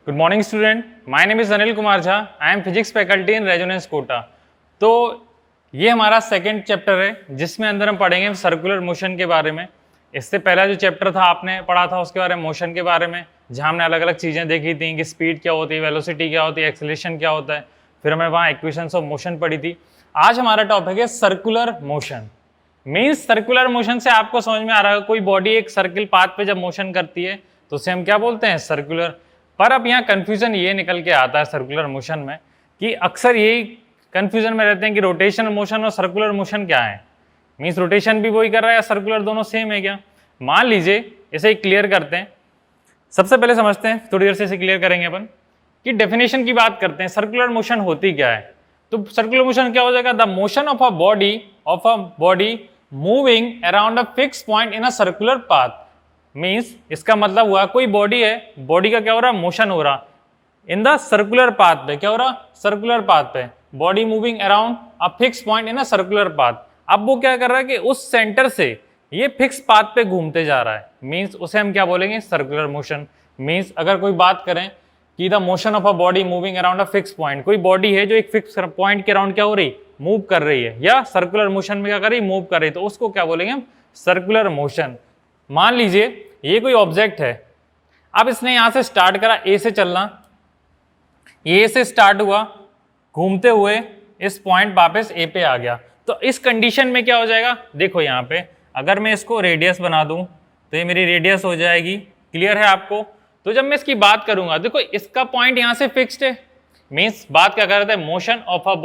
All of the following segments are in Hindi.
Good morning student, my name is Anil Kumar Jha. I am physics faculty in Resonance Kota. तो ये हमारा सेकंड चैप्टर है जिसमें अंदर हम पढ़ेंगे सर्कुलर मोशन के बारे में। इससे पहला जो चैप्टर था आपने पढ़ा था उसके बारे में, मोशन के बारे में, जहाँ हमने अलग अलग चीज़ें देखी थी कि स्पीड क्या होती है, वेलोसिटी क्या होती है, एक्सेलरेशन क्या होता है। फिर हमें वहाँ इक्वेशंस ऑफ मोशन पढ़ी थी। आज हमारा टॉपिक है circular motion. Means circular motion से आपको समझ में आ रहा है कोई बॉडी एक सर्किल पाथ पे जब मोशन करती है तो उसे हम क्या बोलते हैं, सर्कुलर। पर अब यहाँ कंफ्यूजन ये निकल के आता है सर्कुलर मोशन में कि अक्सर यही कंफ्यूजन में रहते हैं कि रोटेशनल मोशन और सर्कुलर मोशन क्या है। मीन्स रोटेशन भी वही कर रहा है या सर्कुलर दोनों सेम है क्या। मान लीजिए इसे क्लियर करते हैं। सबसे पहले समझते हैं, थोड़ी देर से इसे क्लियर करेंगे अपन, कि डेफिनेशन की बात करते हैं। सर्कुलर मोशन होती क्या है? तो सर्कुलर मोशन क्या हो जाएगा? The motion of a body moving around a fix point in a circular path. Means इसका मतलब हुआ कोई बॉडी है, बॉडी का क्या हो रहा है, मोशन हो रहा इन द सर्कुलर पाथ पे। क्या हो रहा? सर्कुलर पाथ पे, body moving around a fix point in a circular path. अब वो क्या कर रहा है कि उस सेंटर से ये फिक्स पाथ पे घूमते जा रहा है। मीन्स उसे हम क्या बोलेंगे, सर्कुलर मोशन। मीन्स अगर कोई बात करें कि the motion of a body moving around a fix point, कोई बॉडी है जो एक फिक्स पॉइंट के अराउंड क्या हो रही, मूव कर रही है, या सर्कुलर मोशन में क्या कर रही, मूव कर रही है, तो उसको क्या बोलेंगे हम, सर्कुलर मोशन। मान लीजिए ये कोई ऑब्जेक्ट है, अब इसने यहां से स्टार्ट करा, ए से चलना, ए से स्टार्ट हुआ, घूमते हुए इस पॉइंट वापस ए पे आ गया। तो इस कंडीशन में क्या हो जाएगा, देखो यहाँ पे अगर मैं इसको रेडियस बना दूं तो ये मेरी रेडियस हो जाएगी। क्लियर है आपको? तो जब मैं इसकी बात करूंगा, देखो इसका पॉइंट यहां से फिक्स्ड है। मीन्स बात क्या कर रहे थे, motion of a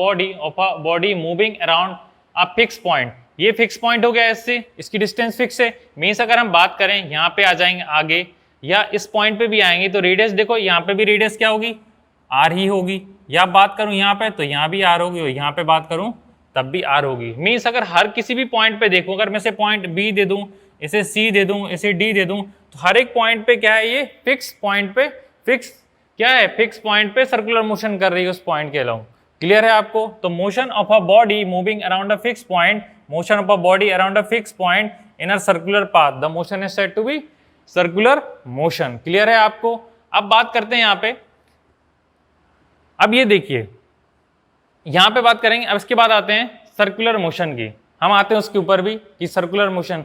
body moving around a fix point. ये फिक्स पॉइंट हो गया इससे, इसकी डिस्टेंस फिक्स है। मीन्स अगर हम बात करें यहाँ पे आ जाएंगे आगे या इस पॉइंट पे भी आएंगे तो रेडियस देखो यहाँ पे भी रेडियस क्या होगी, आर ही होगी। या बात करूं यहाँ पे तो यहाँ भी आर होगी, और यहाँ पे बात करूं तब भी आर होगी। मीन्स अगर हर किसी भी पॉइंट पे देखूं, अगर मैं इसे पॉइंट बी दे दूं, इसे सी दे दूं, इसे डी दे दूं, तो हर एक पॉइंट पे क्या है, ये फिक्स पॉइंट पे, फिक्स क्या है, फिक्स पॉइंट पे सर्कुलर मोशन कर रही है उस पॉइंट के अलावा। क्लियर है आपको? तो motion of a body moving around a fix point, motion of a body around a fix point in a circular path, the motion is said to be circular motion. Clear है आपको? अब बात करते हैं यहाँ पे, अब ये देखिए यहां पे बात करेंगे। अब इसके बाद आते हैं सर्कुलर मोशन की, हम आते हैं उसके ऊपर भी कि सर्कुलर मोशन।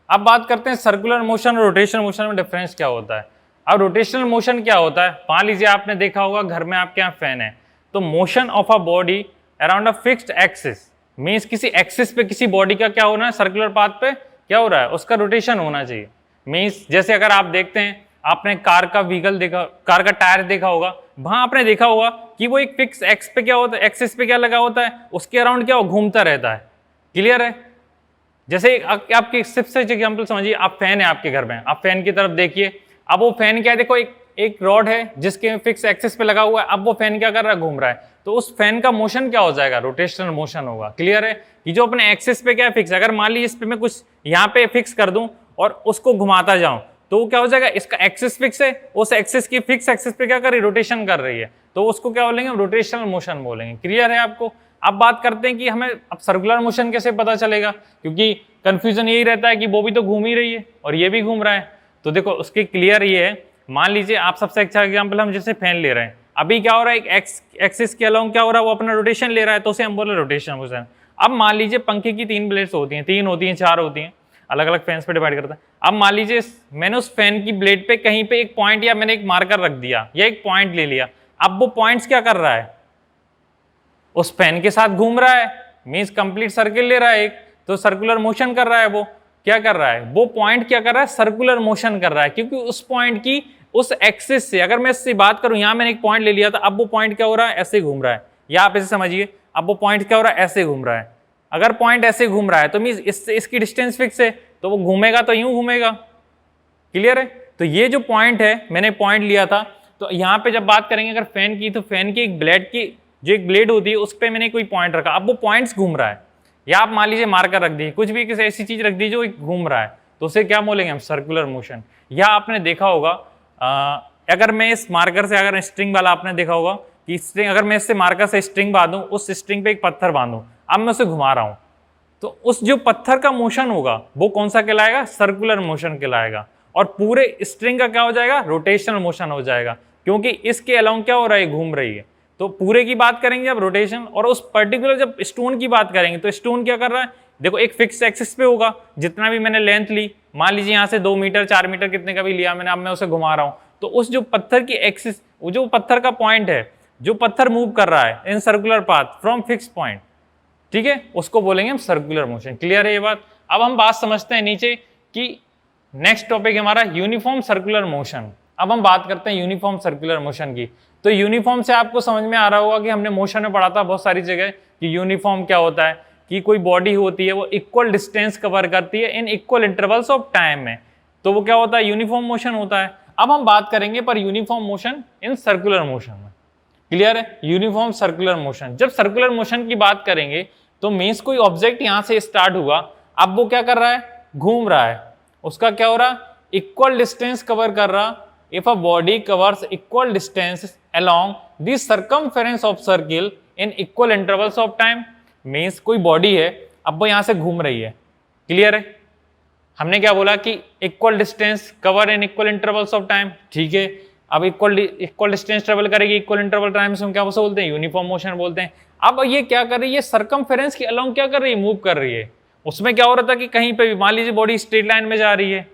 अब बात करते हैं सर्कुलर मोशन और रोटेशनल मोशन में डिफरेंस क्या होता है। अब रोटेशनल मोशन क्या होता है, मान लीजिए आपने देखा होगा घर में आपके यहाँ फैन है, तो motion of a body around a fixed axis. Means किसी एक्सिस पे किसी बॉडी का क्या होना है, सर्कुलर पाथ पे क्या हो रहा है, उसका रोटेशन होना चाहिए। मीन्स जैसे अगर आप देखते हैं, आपने कार का व्हीकल देखा, कार का टायर देखा होगा, वहां आपने देखा होगा कि वो एक फिक्स एक्स पे क्या होता है, एक्सिस पे क्या लगा होता है, उसके अराउंड क्या घूमता रहता है। क्लियर है? जैसे आपके सिर्फ से एग्जांपल समझिए, आप फैन है आपके घर में, आप फैन की तरफ देखिए। अब वो फैन क्या है, देखो एक रॉड है जिसके फिक्स एक्सिस पे लगा हुआ है। अब वो फैन क्या कर रहा है, घूम रहा है, तो उस फैन का मोशन क्या हो जाएगा, रोटेशनल मोशन होगा। क्लियर है? कि जो अपने एक्सिस पे क्या है, फिक्स। अगर मान लीजिए इस पे मैं कुछ यहाँ पे फिक्स कर दूं और उसको घुमाता जाऊं तो क्या हो जाएगा, इसका एक्सिस फिक्स है, उस एक्सिस की फिक्स एक्सिस पे क्या कर रही है, रोटेशन कर रही है, तो उसको क्या बोलेंगे, रोटेशनल मोशन बोलेंगे। क्लियर है आपको? अब बात करते हैं कि हमें अब सर्कुलर मोशन कैसे पता चलेगा, क्योंकि कंफ्यूजन यही रहता है कि वो भी तो घूम ही रही है और ये भी घूम रहा है। तो देखो उसके क्लियर ये है, मान लीजिए आप सबसे अच्छा एग्जाम्पल हम जैसे फैन ले रहे हैं, अभी क्या हो रहा है, एक एक्सिस के अलावा क्या हो रहा है, वो अपना रोटेशन ले रहा है, तो उसे हम बोले रोटेशनल मोशन। अब मान लीजिए पंखे की 3 ब्लेड्स होती हैं, 3 होती हैं, 4 होती हैं, अलग अलग फैंस पे डिवाइड करता है। अब मान लीजिए मैंने उस फैन की ब्लेड पे कहीं पे एक पॉइंट या मैंने एक मार्कर रख दिया या एक पॉइंट ले लिया। अब वो पॉइंट्स क्या कर रहा है, उस फैन के साथ घूम रहा है। मींस कंप्लीट सर्किल ले रहा है एक, तो सर्कुलर मोशन कर रहा है। वो क्या कर रहा है, वो पॉइंट क्या कर रहा है, सर्कुलर मोशन कर रहा है, क्योंकि उस पॉइंट की उस एक्सिस से, अगर मैं इससे बात करूं, यहां मैंने एक पॉइंट ले लिया था, अब वो पॉइंट क्या हो रहा है, ऐसे घूम रहा है। या आप ऐसे समझिए, अब वो पॉइंट क्या हो रहा है, ऐसे घूम रहा है। अगर पॉइंट ऐसे घूम रहा है तो मींस इससे इसकी डिस्टेंस फिक्स है, तो वो घूमेगा तो यूं घूमेगा। क्लियर है? तो ये जो पॉइंट है, मैंने पॉइंट लिया था, तो यहाँ पे जब बात करेंगे अगर फैन की, तो फैन की एक ब्लेड की जो एक ब्लेड होती है उस पर मैंने कोई पॉइंट रखा, अब वो पॉइंट्स घूम रहा है। या आप मान लीजिए मार्कर रख दी, कुछ भी किसी ऐसी चीज रख दी जो घूम रहा है, तो उसे क्या बोलेंगे हम, सर्कुलर मोशन। या आपने देखा होगा अगर मैं इस मार्कर से, अगर स्ट्रिंग वाला आपने देखा होगा कि स्ट्रिंग, अगर मैं इससे मार्कर से स्ट्रिंग बांधूं, उस स्ट्रिंग पे एक पत्थर बांधूं, अब मैं उसे घुमा रहा हूं, तो उस जो पत्थर का मोशन होगा वो कौन सा कहलाएगा, सर्कुलर मोशन कहलाएगा। और पूरे स्ट्रिंग का क्या हो जाएगा, रोटेशनल मोशन हो जाएगा, क्योंकि इसके अलोंग क्या हो रहा है, घूम रही है। तो पूरे की बात करेंगे अब रोटेशन, और उस पर्टिकुलर जब स्टोन की बात करेंगे तो स्टोन क्या कर रहा है, देखो एक फिक्स एक्सिस पे होगा, जितना भी मैंने लेंथ ली, मान लीजिए यहाँ से 2 मीटर 4 मीटर कितने का भी लिया मैंने, अब मैं उसे घुमा रहा हूँ, तो उस जो पत्थर की एक्सिस, वो जो पत्थर का पॉइंट है, जो पत्थर मूव कर रहा है in circular path from fix point, ठीक है, उसको बोलेंगे हम सर्कुलर मोशन। क्लियर है ये बात? अब हम बात समझते हैं नीचे कि नेक्स्ट टॉपिक हमारा यूनिफॉर्म सर्कुलर मोशन। अब हम बात करते हैं यूनिफॉर्म सर्कुलर मोशन की। तो यूनिफॉर्म से आपको समझ में आ रहा होगा कि हमने मोशन में पढ़ा था बहुत सारी जगह कि यूनिफॉर्म क्या होता है, कि कोई बॉडी होती है वो इक्वल डिस्टेंस कवर करती है in equal intervals of time में, तो वो क्या होता है, यूनिफॉर्म मोशन होता है। अब हम बात करेंगे पर uniform motion in circular motion में। क्लियर है? यूनिफॉर्म सर्कुलर मोशन, जब सर्कुलर मोशन की बात करेंगे तो मीन्स कोई ऑब्जेक्ट यहां से स्टार्ट हुआ, अब वो क्या कर रहा है, घूम रहा है, उसका क्या हो रहा, इक्वल डिस्टेंस कवर कर रहा। If a body covers equal distance along the circumference of circle in equal intervals of time, means कोई बॉडी है, अब वो यहां से घूम रही है। क्लियर है? हमने क्या बोला कि equal distance cover in equal intervals of time, ठीक है। अब इक्वल डिस्टेंस ट्रेवल करेगी इक्वल इंटरवल टाइम से, हम क्या बोलते हैं, यूनिफॉर्म मोशन बोलते हैं। अब ये क्या कर रही है, सर्कमफेरेंस के अलोंग क्या कर रही है, मूव कर रही है। उसमें क्या हो रहा था कि कहीं पे भी मान लीजिए बॉडी स्ट्रेट लाइन में जा रही है,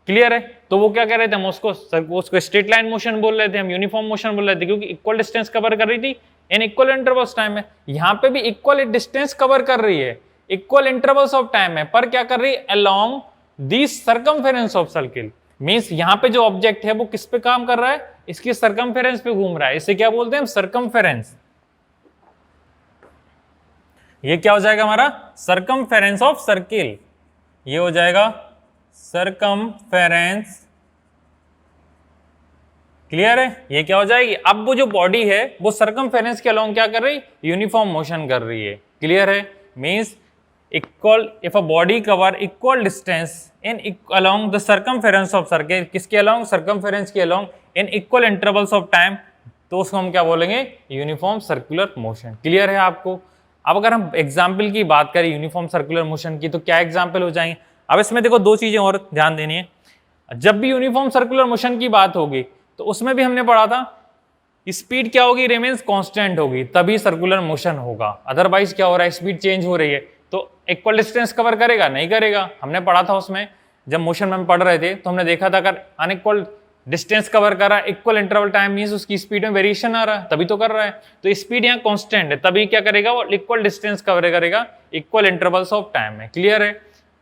क्लियर है, तो वो क्या कर रहे थे, हम उसको स्ट्रेट लाइन मोशन बोल रहे थे, हम यूनिफॉर्म मोशन बोल रहे थे, क्योंकि इक्वल डिस्टेंस कवर कर रही थी इन इक्वल इंटरवल्स टाइम में। यहाँ पे भी इक्वल डिस्टेंस कवर कर रही है इक्वल इंटरवल्स ऑफ टाइम में, पर क्या कर रही है, along the circumference of circle. Means यहाँ पे जो ऑब्जेक्ट है वो किस पे काम कर रहा है, इसकी सर्कमफेरेंस पे घूम रहा है, इसे क्या बोलते हैं हम, सर्कमफेरेंस। ये क्या हो जाएगा हमारा, सर्कमफेरेंस ऑफ सर्किल, ये हो जाएगा सर्कमफेरेंस। क्लियर है? ये क्या हो जाएगी, अब वो जो बॉडी है वो सर्कमफेरेंस के अलोंग क्या कर रही, यूनिफॉर्म मोशन कर रही है। क्लियर है? Means equal, if a body cover equal distance in along the circumference of circle, किसके अलोंग, सर्कमफेरेंस के along in equal intervals of time, तो उसको हम क्या बोलेंगे, यूनिफॉर्म सर्कुलर मोशन। क्लियर है आपको? अब अगर हम एग्जाम्पल की बात करें यूनिफॉर्म सर्कुलर मोशन की, तो क्या एग्जाम्पल हो जाएंगे। अब इसमें देखो दो चीजें और ध्यान देनी है। जब भी यूनिफॉर्म सर्कुलर मोशन की बात होगी तो उसमें भी हमने पढ़ा था स्पीड क्या होगी, रिमेन्स कांस्टेंट होगी, तभी सर्कुलर मोशन होगा। अदरवाइज क्या हो रहा है, स्पीड चेंज हो रही है तो इक्वल डिस्टेंस कवर करेगा, नहीं करेगा। हमने पढ़ा था उसमें, जब मोशन में हम पढ़ रहे थे तो हमने देखा था अगर अनइक्वल डिस्टेंस कवर कर रहा है इक्वल इंटरवल टाइम, मींस उसकी स्पीड में वेरिएशन आ रहा है, तभी तो कर रहा है। तो स्पीड यहाँ कांस्टेंट है, तभी क्या करेगा, वो इक्वल डिस्टेंस कवर करेगा इक्वल इंटरवल्स ऑफ टाइम में। क्लियर है?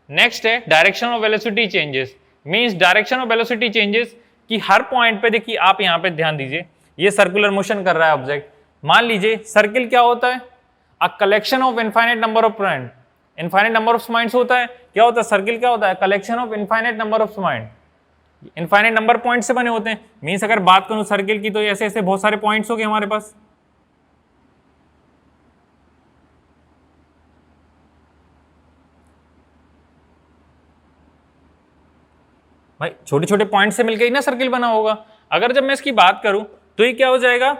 नेक्स्ट है direction of velocity changes. Means direction of velocity changes कि हर पॉइंट पे, देखिए आप यहाँ पे ध्यान दीजिए, ये सर्कुलर मोशन कर रहा है ऑब्जेक्ट। मान लीजिए सर्किल क्या होता है, a collection of infinite number of point, infinite number of points होता है। क्या होता है सर्किल, क्या होता है, collection of infinite number of point, infinite number point से बने होते हैं। मींस अगर बात करूं सर्किल की तो ऐसे ऐसे बहुत सारे पॉइंट्स हो गए हमारे पास। भाई छोटे छोटे पॉइंट से मिलकर ही ना सर्किल बना होगा। अगर जब मैं इसकी बात करूं तो ये क्या हो जाएगा,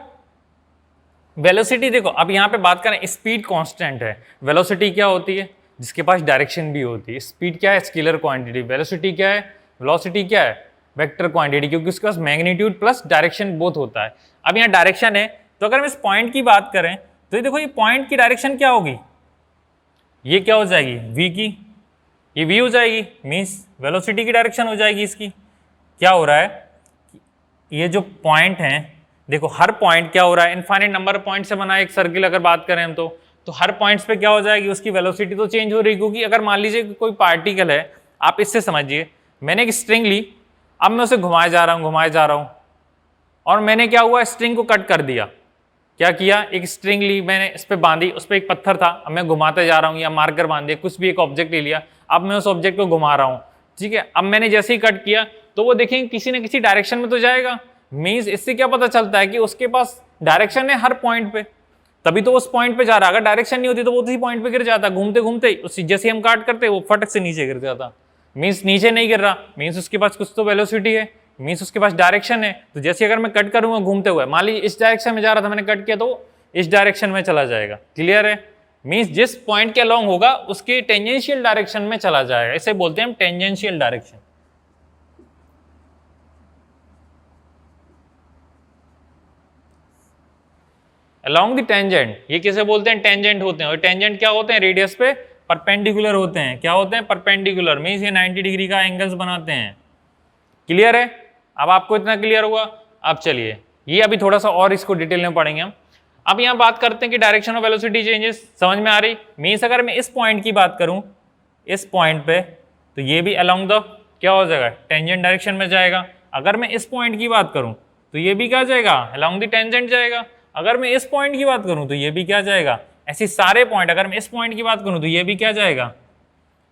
वेलोसिटी। देखो अब यहां पे बात करें, स्पीड कांस्टेंट है, वेलोसिटी क्या होती है, जिसके पास डायरेक्शन भी होती है। स्पीड क्या है, स्केलर क्वांटिटी, वेलोसिटी क्या है, वेलोसिटी क्या है, वेक्टर क्वांटिटी, क्योंकि उसके पास मैग्नीट्यूड प्लस डायरेक्शन बोथ होता है। अब यहाँ डायरेक्शन है, तो अगर हम इस पॉइंट की बात करें तो ये देखो, ये पॉइंट की डायरेक्शन क्या होगी, ये क्या हो जाएगी, v की, ये v हो जाएगी, मीन्स वेलोसिटी की डायरेक्शन हो जाएगी इसकी। क्या हो रहा है, ये जो पॉइंट हैं, देखो हर पॉइंट क्या हो रहा है, इनफाइनाइट नंबर पॉइंट से बना एक सर्किल अगर बात करें हम तो हर पॉइंट्स पे क्या हो जाएगी, उसकी वेलोसिटी तो चेंज हो रही है। क्योंकि अगर मान लीजिए कोई पार्टिकल है, आप इससे समझिए, मैंने एक स्ट्रिंग ली, अब मैं उसे घुमाए जा रहा हूँ और मैंने क्या हुआ, स्ट्रिंग को कट कर दिया। क्या किया, एक स्ट्रिंग ली मैंने, इस पर बांधी, उस पर एक पत्थर था, अब मैं घुमाते जा रहा हूँ, या मार्कर बांध दिया, कुछ भी एक ऑब्जेक्ट ले लिया, अब मैं उस ऑब्जेक्ट को घुमा रहा हूँ, ठीक है। अब मैंने जैसे ही कट किया तो वो देखेंगे किसी न किसी डायरेक्शन में तो जाएगा। मीन्स इससे क्या पता चलता है कि उसके पास डायरेक्शन है हर पॉइंट पे, तभी तो उस पॉइंट पे जा रहा है। अगर डायरेक्शन नहीं होती तो वो उसी पॉइंट पे गिर जाता, घूमते घूमते जैसे हम काट करते वो फटक से नीचे गिर जाता। मीन्स नीचे नहीं गिर रहा, मीन्स उसके पास कुछ तो वेलोसिटी है, मीन्स उसके पास डायरेक्शन है। तो जैसे अगर मैं कट करूंगा घूमते हुए, मान लीजिए इस डायरेक्शन में जा रहा था, मैंने कट किया तो इस डायरेक्शन में चला जाएगा। क्लियर है? मीन्स जिस पॉइंट के अलोंग होगा उसके टेंजेंशियल डायरेक्शन में चला जाएगा, इसे बोलते हैं हम tangential direction. Along the tangent, ये किसे बोलते हैं, टेंजेंट होते हैं। और टेंजेंट क्या होते हैं, रेडियस पे परपेंडिकुलर होते हैं। क्या होते हैं, परपेंडिकुलर, मींस ये 90 डिग्री का एंगल्स बनाते हैं। क्लियर है, अब आपको इतना क्लियर हुआ। अब चलिए ये अभी थोड़ा सा और इसको डिटेल में पढ़ेंगे हम। अब यहाँ बात करते हैं कि डायरेक्शन ऑफ वेलोसिटी चेंजेस, समझ में आ रही। मींस अगर मैं इस पॉइंट की बात करूं, इस पॉइंट पे, तो ये भी अलोंग द क्या हो जाएगा, टेंजेंट डायरेक्शन में जाएगा। अगर मैं इस पॉइंट की बात करूं तो ये भी क्या जाएगा, अलोंग द टेंजेंट जाएगा। अगर मैं इस पॉइंट की बात करूं तो ये भी क्या जाएगा, ऐसे सारे पॉइंट, अगर मैं इस पॉइंट की बात करूं तो ये भी क्या जाएगा,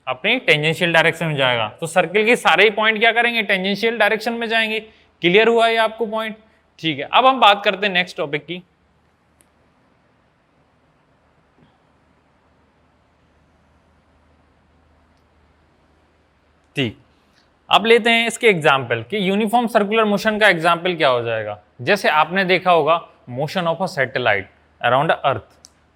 अपनी टेंजेंशियल डायरेक्शन में जाएगा। तो सर्किल के सारे ही पॉइंट क्या करेंगे, टेंजेंशियल डायरेक्शन में जाएंगे। क्लियर हुआ ये आपको पॉइंट, ठीक है। अब हम बात करते हैं नेक्स्ट टॉपिक की। ठीक, अब लेते हैं इसके एग्जाम्पल कि यूनिफॉर्म सर्कुलर मोशन का एग्जाम्पल क्या हो जाएगा। जैसे आपने देखा होगा motion of a satellite around earth,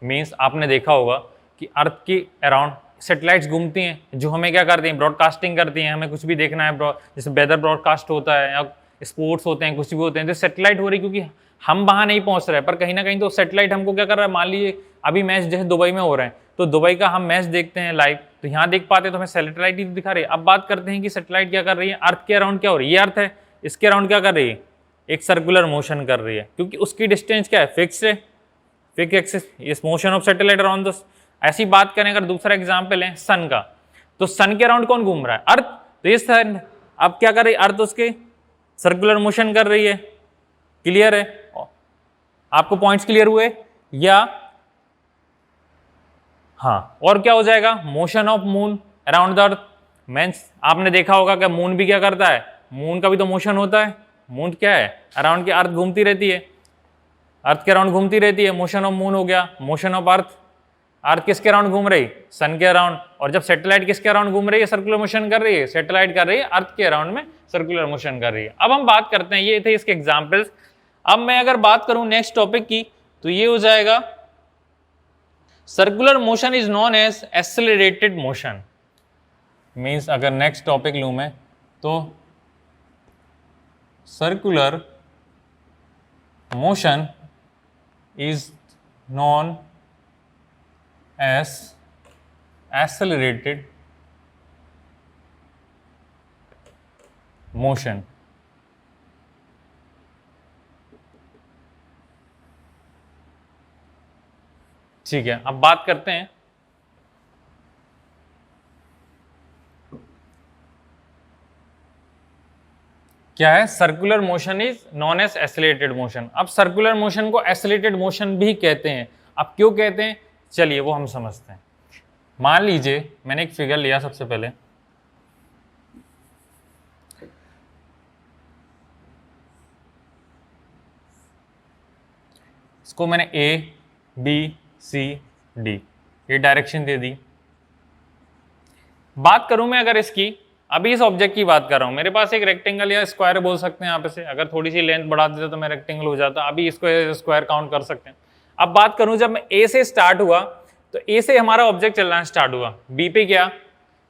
means आपने देखा होगा कि अर्थ के अराउंड सैटेलाइट्स घूमती हैं, जो हमें क्या करती हैं, ब्रॉडकास्टिंग करती हैं। हमें कुछ भी देखना है, जैसे वेदर ब्रॉडकास्ट होता है या स्पोर्ट्स होते हैं, कुछ भी होते हैं, तो सैटेलाइट हो रही, क्योंकि हम वहाँ नहीं पहुँच रहे, पर कहीं ना कहीं तो सैटेलाइट हमको क्या कर रहा है। मान लीजिए अभी मैच जैसे दुबई में हो रहे हैं, तो दुबई का हम मैच देखते हैं लाइव, तो यहाँ देख पाते हैं, तो हमें सैटेलाइट ही दिखा रही है। अब बात करते हैं कि सैटेलाइट क्या कर रही है, अर्थ के अराउंड क्या हो रही है, ये अर्थ है, इसके अराउंड क्या कर रही है, एक सर्कुलर मोशन कर रही है, क्योंकि उसकी डिस्टेंस क्या है, फिक्स है, फिक्स एक्सिस, इस motion of satellite around the. ऐसी बात करें अगर दूसरा एग्जाम्पल है सन का, तो सन के अराउंड कौन घूम रहा है, अर्थ। तो ये सन अब क्या कर रही है, अर्थ उसके सर्कुलर मोशन कर रही है। क्लियर है, आपको पॉइंट्स क्लियर हुए या, हाँ। और क्या हो जाएगा, motion of moon around the earth, means आपने देखा होगा कि मून भी क्या करता है, मून का भी तो मोशन होता है। मून क्या है, अराउंड की अर्थ घूमती रहती है, अर्थ के अराउंड घूमती रहती है। मोशन ऑफ मून हो गया, मोशन ऑफ अर्थ, अर्थ किसके अराउंड घूम रही, सन के अराउंड। और जब सैटेलाइट किसके अराउंड घूम रही है, सर्कुलर मोशन कर रही है, सैटेलाइट कर रही है अर्थ के अराउंड में सर्कुलर मोशन कर रही है। अब हम बात करते हैं, ये थे इसके एग्जाम्पल्स। अब मैं अगर बात करूं नेक्स्ट टॉपिक की, तो ये हो जाएगा circular motion is known as accelerated motion. Means अगर नेक्स्ट टॉपिक लूं मैं, तो circular motion is known as accelerated motion. ठीक है, अब बात करते हैं क्या है, circular motion is known as accelerated motion. अब सर्कुलर मोशन को एक्सेलरेटेड मोशन भी कहते हैं। अब क्यों कहते हैं, चलिए वो हम समझते हैं। मान लीजिए मैंने एक फिगर लिया, सबसे पहले इसको मैंने ए बी सी डी ये डायरेक्शन दे दी। बात करूं मैं अगर इसकी, अभी इस ऑब्जेक्ट की बात कर रहा हूं, मेरे पास एक रेक्टेंगल या स्क्वायर बोल सकते हैं यहाँ पे से, अगर थोड़ी सी लेंथ बढ़ा देते तो मैं रेक्टेंगल हो जाता, अभी इसको स्क्वायर काउंट कर सकते हैं। अब बात करूं, जब मैं ए से स्टार्ट हुआ, तो ए से हमारा ऑब्जेक्ट चलना स्टार्ट हुआ, बी पे गया,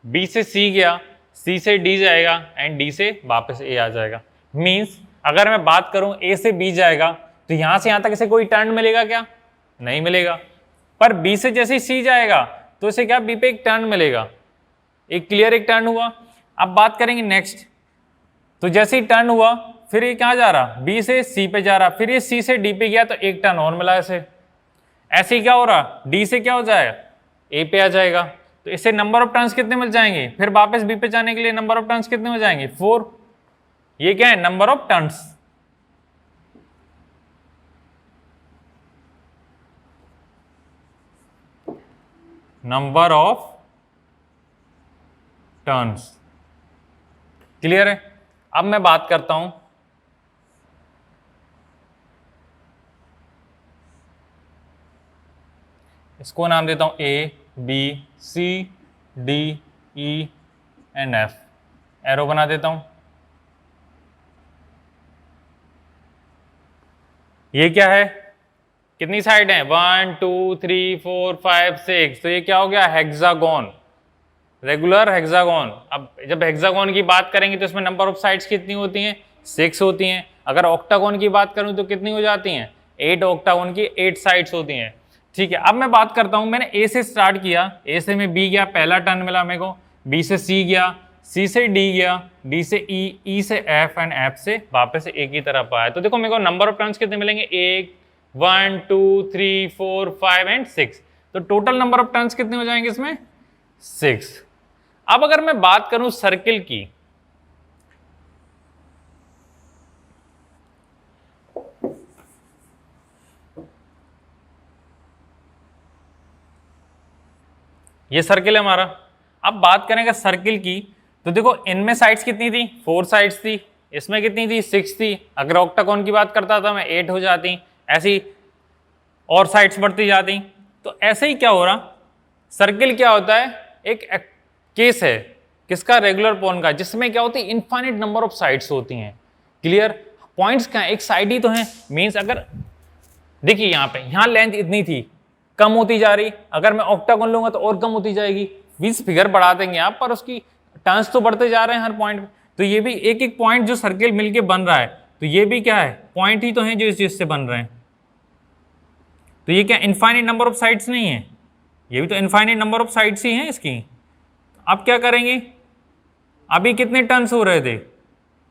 बी से सी गया, सी से डी जाएगा, एंड डी से वापस ए आ जाएगा। मीन्स अगर मैं बात करूं ए से बी जाएगा, तो यहां से यहां तक इसे कोई टर्न मिलेगा क्या, नहीं मिलेगा। पर बी से जैसे ही सी जाएगा, तो इसे क्या, बी पे एक टर्न मिलेगा, एक क्लियर एक टर्न हुआ। अब बात करेंगे नेक्स्ट, तो जैसे ही टर्न हुआ, फिर ये कहां जा रहा, बी से सी पे जा रहा, फिर ये सी से डी पे गया, तो एक टर्न और मिला इसे। ऐसे ही क्या हो रहा, डी से क्या हो जाएगा, ए पे आ जाएगा, तो इससे नंबर ऑफ टर्न्स कितने मिल जाएंगे, फिर वापस बी पे जाने के लिए नंबर ऑफ टर्न्स कितने हो जाएंगे, 4। ये क्या है, number of turns. Number of turns, clear है। अब मैं बात करता हूं, इसको नाम देता हूं A B C D E and F, arrow बना देता हूं। ये क्या है, कितनी साइड है, 1 2 3 4 5 6, तो ये क्या हो गया, हेक्सागोन, रेगुलर हेक्सागोन। अब जब हेक्सागोन की बात करेंगे तो इसमें नंबर ऑफ साइड्स कितनी होती हैं, 6 होती हैं। अगर ऑक्टागोन की बात करूं तो कितनी हो जाती हैं, 8 ऑक्टागोन की 8 साइड्स होती हैं, ठीक है। अब मैं बात करता हूं, मैंने ए से स्टार्ट किया, ए से मैं बी गया, पहला टर्न मिला मेरे को, बी से सी गया, सी से डी गया, डी से ई, ई से एफ एंड एफ से वापस एक ही तरफ आया। तो देखो मेरे को नंबर ऑफ टर्न्स कितने मिलेंगे, 1 1 2 3 4 5 एंड 6। तो टोटल नंबर ऑफ टर्न्स कितने हो जाएंगे इसमें, 6। अब अगर मैं बात करूं सर्किल की, ये सर्किल है हमारा। अब बात करेंगे सर्किल की, तो देखो इनमें साइड्स कितनी थी, 4 साइड्स थी, इसमें कितनी थी, 6 थी। अगर ऑक्टागोन की बात करता था मैं 8 हो जाती, ऐसी और साइड्स बढ़ती जाती। तो ऐसे ही क्या हो रहा, सर्किल क्या होता है, एक केस है किसका, रेगुलर पोन का, जिसमें क्या होती है, इनफाइनाइट नंबर ऑफ साइड्स होती हैं। क्लियर, पॉइंट्स क्या है, एक साइड ही तो है। मीन्स अगर देखिए यहाँ पे, यहाँ लेंथ इतनी थी, कम होती जा रही, अगर मैं ऑक्टागोन लूंगा तो और कम होती जाएगी। 20 फिगर बढ़ा देंगे आप, पर उसकी टर्न्स तो बढ़ते जा रहे हैं हर पॉइंट पे। तो ये भी एक एक पॉइंट जो सर्किल मिलके बन रहा है, तो ये भी क्या है, पॉइंट ही तो है जो इस चीज से बन रहे हैं। तो ये क्या इनफाइनाइट नंबर ऑफ साइड्स नहीं है, ये भी तो इनफाइनाइट नंबर ऑफ साइड्स ही हैं इसकी। अब क्या करेंगे, अभी कितने टर्न्स हो रहे थे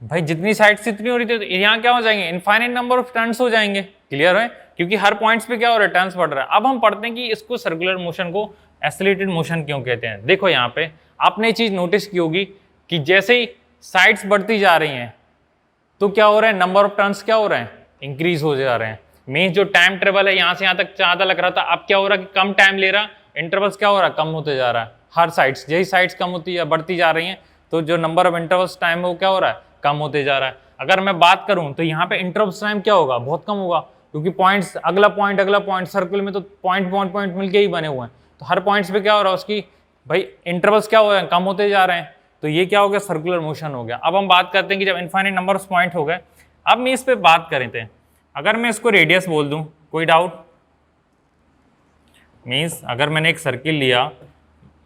भाई, जितनी साइड्स इतनी हो रही थी, तो यहाँ क्या हो जाएंगे, इनफाइनाइट नंबर ऑफ टर्न्स हो जाएंगे। क्लियर है, क्योंकि हर पॉइंट्स पे क्या हो रहा है, टर्न्स बढ़ रहा है। अब हम पढ़ते हैं कि इसको सर्कुलर मोशन को एक्सेलरेटेड मोशन क्यों कहते हैं। देखो यहाँ पे आपने चीज नोटिस की होगी कि जैसे ही साइड्स बढ़ती जा रही हैं तो क्या हो रहा है, नंबर ऑफ टर्न्स क्या हो रहे हैं, इंक्रीज हो जा रहे हैं। मीन्स जो टाइम ट्रेवल है यहाँ से यहाँ तक ज्यादा लग रहा था, अब क्या हो रहा है कि कम टाइम ले रहा, इंटरवल्स क्या हो रहा है, कम होते जा रहा है। हर साइड्स, यही साइड्स कम होती है, बढ़ती जा रही हैं, तो जो नंबर ऑफ इंटरवल्स टाइम है वो क्या हो रहा है, कम होते जा रहा है। अगर मैं बात करूं तो यहाँ पे इंटरवल्स टाइम क्या होगा, बहुत कम होगा, क्योंकि पॉइंट्स, अगला पॉइंट सर्कल में तो पॉइंट मिलके ही बने हुए हैं। तो हर पॉइंट्स पे क्या हो रहा है, उसकी भाई इंटरवल्स क्या हो रहे हैं, कम होते जा रहे हैं। तो ये क्या हो गया, सर्कुलर मोशन हो गया। अब हम बात करते हैं कि जब इनफाइनाइट नंबर ऑफ पॉइंट हो गए, अब मैं इस पे बात करें थे, अगर मैं इसको रेडियस बोल दूं, कोई डाउट, मीन्स अगर मैंने एक सर्किल लिया,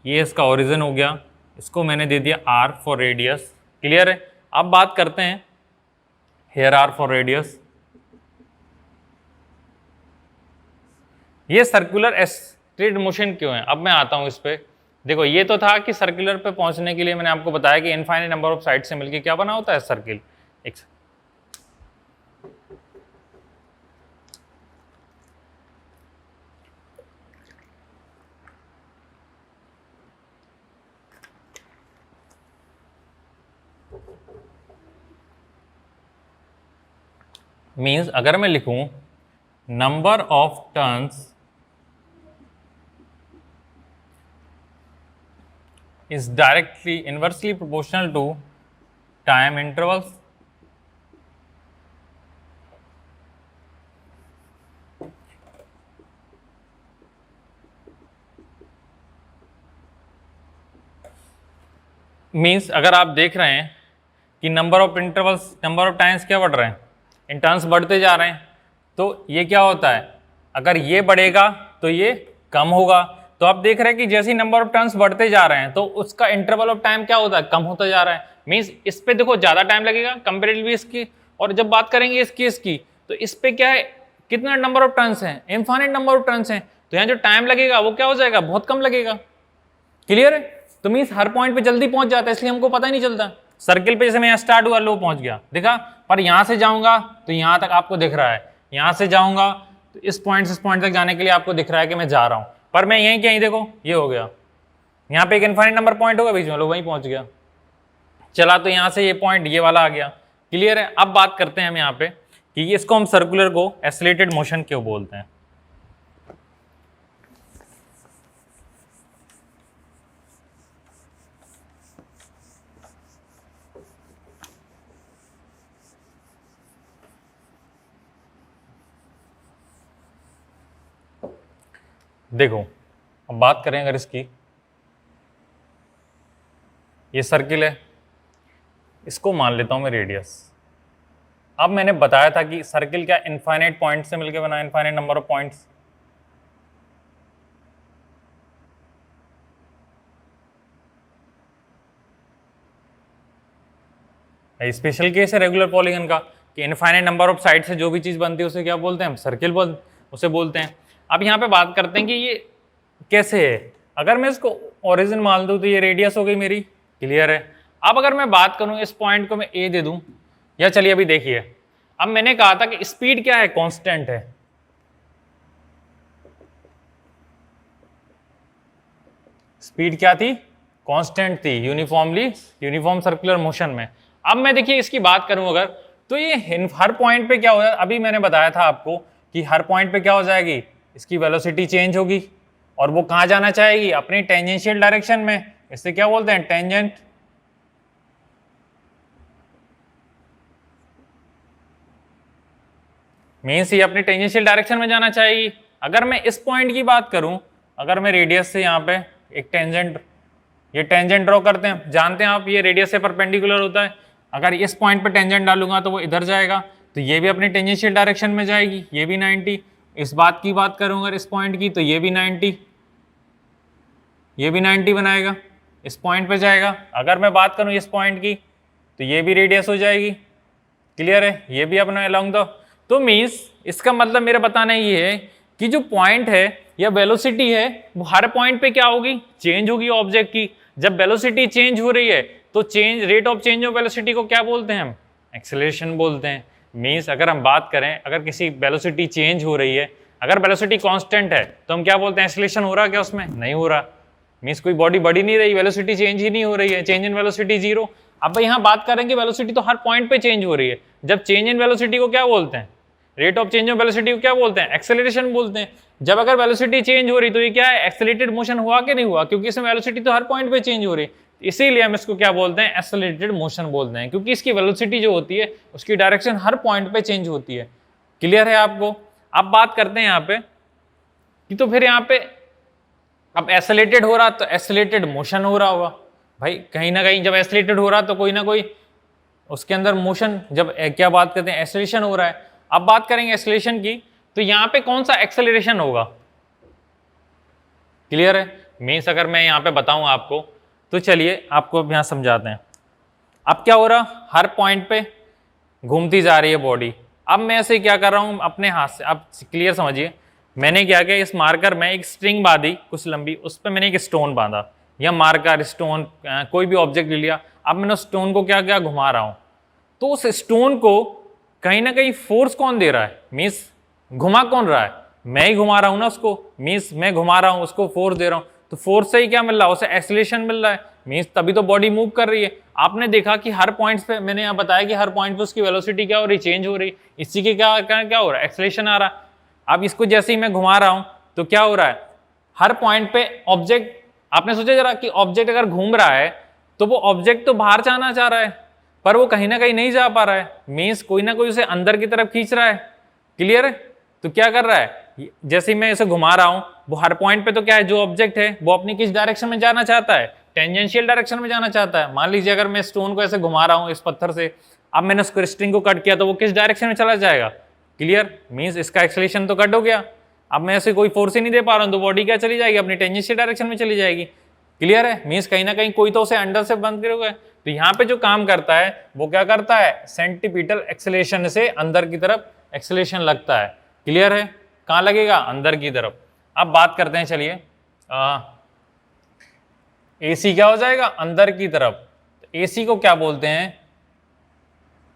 ये इसका ओरिजिन हो गया, इसको मैंने दे दिया r फॉर रेडियस। क्लियर है, अब बात करते हैं हेयर r फॉर रेडियस, ये सर्कुलर एक्सेलरेटेड मोशन क्यों है। अब मैं आता हूं इस पे, देखो ये तो था कि सर्कुलर पे पहुंचने के लिए मैंने आपको बताया कि इनफाइनाइट नंबर ऑफ साइड से मिलकर क्या बना होता है, सर्किल। एक मीन्स अगर मैं लिखूं number of turns is directly inversely proportional to time intervals means अगर आप देख रहे हैं कि number of intervals, number of times क्या बढ़ रहे हैं, इन टर्न्स बढ़ते जा रहे हैं, तो ये क्या होता है, अगर ये बढ़ेगा तो ये कम होगा। तो आप देख रहे हैं कि जैसे ही नंबर ऑफ टर्न्स बढ़ते जा रहे हैं तो उसका इंटरवल ऑफ टाइम क्या होता है, कम होता जा रहा है। मीन्स इस पे देखो ज्यादा टाइम लगेगा कंपेरेटिवली इसकी, और जब बात करेंगे इस केस की तो इस पे क्या है, कितना नंबर ऑफ टर्न्स हैं, इनफाइनाइट नंबर ऑफ टर्न्स हैं, तो यहाँ जो टाइम लगेगा वो क्या हो जाएगा, बहुत कम लगेगा। क्लियर है, तो मीन्स हर पॉइंट पे जल्दी पहुंच जाता है, इसलिए हमको पता ही नहीं चलता। सर्किल पे जैसे मैं यहाँ स्टार्ट हुआ, लो पहुंच गया, देखा, पर यहाँ से जाऊंगा तो यहाँ तक आपको दिख रहा है, यहाँ से जाऊंगा तो इस पॉइंट तक जाने के लिए आपको दिख रहा है कि मैं जा रहा हूँ, पर मैं यहीं कहीं, देखो ये हो गया, यहाँ पे एक इनफाइनाइट नंबर पॉइंट होगा बीच में, लो वहीं पहुंच गया, चला तो यहाँ से ये पॉइंट ये वाला आ गया। क्लियर है, अब बात करते हैं हम यहाँ पे कि इसको हम सर्कुलर को एक्सेलरेटेड मोशन क्यों बोलते हैं। देखो अब बात करें अगर इसकी, ये सर्किल है, इसको मान लेता हूं मैं रेडियस। अब मैंने बताया था कि सर्किल क्या इनफाइनाइट पॉइंट से मिलकर बना, infinite number of points. Special case है रेगुलर पॉलीगन का, कि इनफाइनाइट नंबर ऑफ साइड से जो भी चीज़ बनती है उसे क्या बोलते हैं हम, सर्किल उसे बोलते हैं। अब यहाँ पे बात करते हैं कि ये कैसे है। अगर मैं इसको ओरिजिन मान दूँ तो ये रेडियस हो गई मेरी, क्लियर है। अब अगर मैं बात करूँ इस पॉइंट को मैं ए दे दूँ, या चलिए अभी देखिए, अब मैंने कहा था कि स्पीड क्या है, कांस्टेंट है। स्पीड क्या थी, कांस्टेंट थी, यूनिफॉर्म सर्कुलर मोशन में। अब मैं देखिए इसकी बात करूं अगर, तो ये हर पॉइंट पे क्या हो, अभी मैंने बताया था आपको कि हर पॉइंट पे क्या हो जाएगी, इसकी वेलोसिटी चेंज होगी और वो कहां जाना चाहेगी, अपनी टेंजेंशियल डायरेक्शन में। इससे क्या बोलते हैं, टेंजेंट। मीन्स ये अपनी टेंजेंशियल डायरेक्शन में जाना चाहेगी। अगर मैं इस पॉइंट की बात करूं, अगर मैं रेडियस से यहाँ पे एक टेंजेंट, ये टेंजेंट ड्रॉ करते हैं, जानते हैं आप ये रेडियस से परपेंडिकुलर होता है। अगर इस पॉइंट पे टेंजेंट डालूंगा तो वो इधर जाएगा, तो ये भी अपनी टेंजेंशियल डायरेक्शन में जाएगी, ये भी 90। इस बात की बात करूंगा इस पॉइंट की, तो ये भी 90, ये भी 90 बनाएगा, इस पॉइंट पे जाएगा। अगर मैं बात करूं इस पॉइंट की, तो ये भी रेडियस हो जाएगी, क्लियर है, ये भी अपना अलोंग द। तो मीन्स इसका मतलब मेरा बताना ये है कि जो पॉइंट है या वेलोसिटी है वो हर पॉइंट पे क्या होगी, चेंज होगी ऑब्जेक्ट की। जब वेलोसिटी चेंज हो रही है तो change, rate of change of velocity को क्या बोलते हैं हम, एक्सेलरेशन बोलते हैं। मीन्स अगर हम बात करें, अगर किसी वेलोसिटी चेंज हो रही है, अगर वेलोसिटी कांस्टेंट है तो हम क्या बोलते हैं, एक्सेलरेशन हो रहा है क्या उसमें, नहीं हो रहा। मीन्स कोई बॉडी बढ़ी नहीं रही, वेलोसिटी चेंज ही नहीं हो रही है, चेंज इन वेलोसिटी जीरो। अब यहाँ बात करेंगे वेलोसिटी तो हर पॉइंट पे चेंज हो रही है, जब चेंज इन वेलोसिटी को क्या बोलते हैं, rate of change of velocity को क्या बोलते हैं, एक्सेलरेशन बोलते हैं। जब अगर वेलोसिटी चेंज हो रही तो ये क्या है, एक्सेलरेटेड मोशन हुआ कि नहीं हुआ, क्योंकि इसमें वेलोसिटी तो हर पॉइंट पे चेंज हो रही है, इसीलिए हम इसको क्या बोलते हैं, एक्सेलरेटेड मोशन बोलते हैं, क्योंकि इसकी वेलोसिटी जो होती है उसकी डायरेक्शन हर पॉइंट पे चेंज होती है। क्लियर है आपको। अब बात करते हैं यहाँ पे कि तो फिर यहाँ पे अब एक्सेलरेटेड हो रहा तो एक्सेलरेटेड मोशन हो रहा होगा भाई, कहीं ना कहीं जब एक्सेलरेटेड हो रहा तो कोई ना कोई उसके अंदर मोशन, जब क्या बात करते हैं, एक्सेलरेशन हो रहा है। अब बात करेंगे एक्सेलरेशन की, तो यहां पे कौन सा एक्सेलरेशन होगा, क्लियर है। मीन्स अगर मैं यहां पे बताऊं आपको, तो चलिए आपको अब यहां समझाते हैं। अब क्या हो रहा, हर पॉइंट पे घूमती जा रही है बॉडी। अब मैं ऐसे क्या कर रहा हूं अपने हाथ से, अब क्लियर समझिए, मैंने क्या किया, इस मार्कर में एक स्ट्रिंग बांधी कुछ लंबी, उस पर मैंने एक स्टोन बांधा, या मार्कर स्टोन कोई भी ऑब्जेक्ट ले लिया। अब मैंने स्टोन को क्या क्या घुमा रहा हूं, तो उस स्टोन को कहीं ना कहीं फोर्स कौन दे रहा है, मीन्स घुमा कौन रहा है, मैं ही घुमा रहा हूं ना उसको, मीन्स मैं घुमा रहा हूं उसको, फोर्स दे रहा हूं, तो फोर्स से ही क्या मिल रहा है, उसे एक्सेलरेशन मिल रहा है, मीन्स तभी तो बॉडी मूव कर रही है। आपने देखा कि हर पॉइंट पे, मैंने यहाँ बताया कि हर पॉइंट पे उसकी वेलोसिटी क्या हो रही, चेंज हो रही, इसी के क्या क्या हो रहा है, एक्सेलरेशन आ रहा है। अब इसको जैसे ही मैं घुमा रहा हूं तो क्या हो रहा है, हर पॉइंट पे ऑब्जेक्ट, आपने सोचा जरा कि ऑब्जेक्ट अगर घूम रहा है तो वो ऑब्जेक्ट तो बाहर जाना चाह रहा है, पर वो कहीं ना कहीं नहीं जा पा रहा है, मीन्स कोई ना कोई उसे अंदर की तरफ खींच रहा है, क्लियर है। तो क्या कर रहा है, जैसे ही मैं इसे घुमा रहा हूं, वो हर पॉइंट पे तो क्या है, जो ऑब्जेक्ट है वो अपनी किस डायरेक्शन में जाना चाहता है, टेंजेंशियल डायरेक्शन में जाना चाहता है। मान लीजिए अगर मैं स्टोन को ऐसे घुमा रहा हूं इस पत्थर से, अब मैंने उसको स्ट्रिंग को कट किया तो वो किस डायरेक्शन में चला जाएगा, क्लियर, मीन्स इसका एक्सेलरेशन तो कट हो गया। अब मैं ऐसे कोई फोर्स ही नहीं दे पा रहा हूं तो बॉडी क्या चली जाएगी, अपनी टेंजेंशियल डायरेक्शन में चली जाएगी, क्लियर है। मीन्स कहीं ना कहीं कोई तो उसे अंडर से बंद करोगे, तो यहाँ पे जो काम करता है वो क्या करता है, सेंटीपीटल एक्सेलरेशन से अंदर की तरफ एक्सेलरेशन लगता है, क्लियर है। कहाँ लगेगा, अंदर की तरफ। अब बात करते हैं, चलिए एसी क्या हो जाएगा, अंदर की तरफ। एसी को क्या बोलते हैं,